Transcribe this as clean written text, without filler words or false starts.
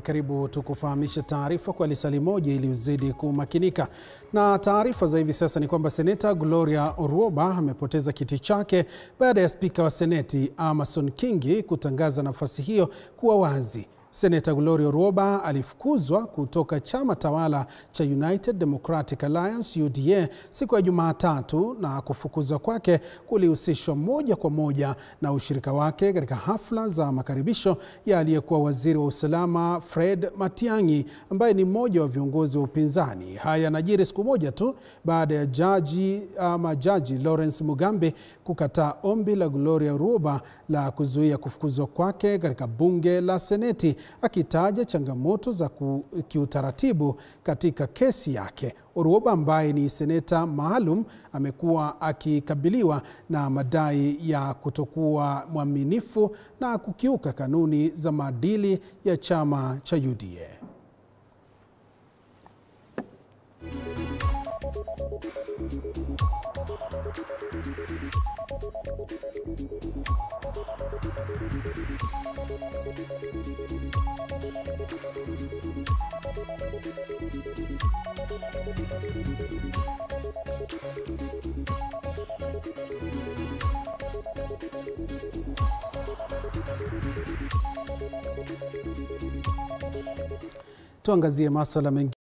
Karibu tukufahamisha taarifa kwa lisali moja ili uzidi kumakinika. Na taarifa za hivi sasa ni kwamba Seneta Gloria Orwoba amepoteza kiti chake baada ya Spika wa Seneti Amason Kingi kutangaza nafasi hiyo kuwa wazi. Seneta Gloria Orwoba alifukuzwa kutoka chama tawala cha United Democratic Alliance UDA siku ya Jumatatu, na kufukuzwa kwake kulihusishwa moja kwa moja na ushirika wake katika hafla za makaribisho ya aliyekuwa waziri wa usalama Fred Matiang'i, ambaye ni mmoja wa viongozi wa upinzani. Haya yanajiri siku moja tu baada ya jaji Lawrence Mugambi kukataa ombi la Gloria Orwoba la kuzuia kufukuzwa kwake katika bunge la Seneti, akitaja changamoto za kiutaratibu katika kesi yake. Orwoba, ambaye ni seneta maalum, amekuwa akikabiliwa na madai ya kutokuwa mwaminifu na kukiuka kanuni za maadili ya chama cha UDA. Tuangazie masuala mengine.